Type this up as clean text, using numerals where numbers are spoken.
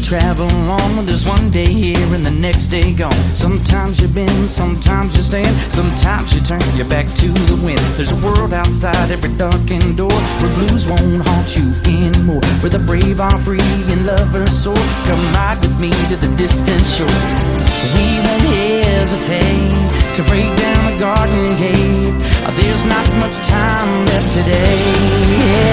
travel on, well, there's one day here and the next day gone. Sometimes you bend, sometimes you stand, sometimes you turn your back to the wind. There's a world outside every darkened door, where blues won't haunt you anymore, where the brave are free and lovers soar. Come ride with me to the distant shore. We won't hesitate to break down the garden gate. There's not much time left today.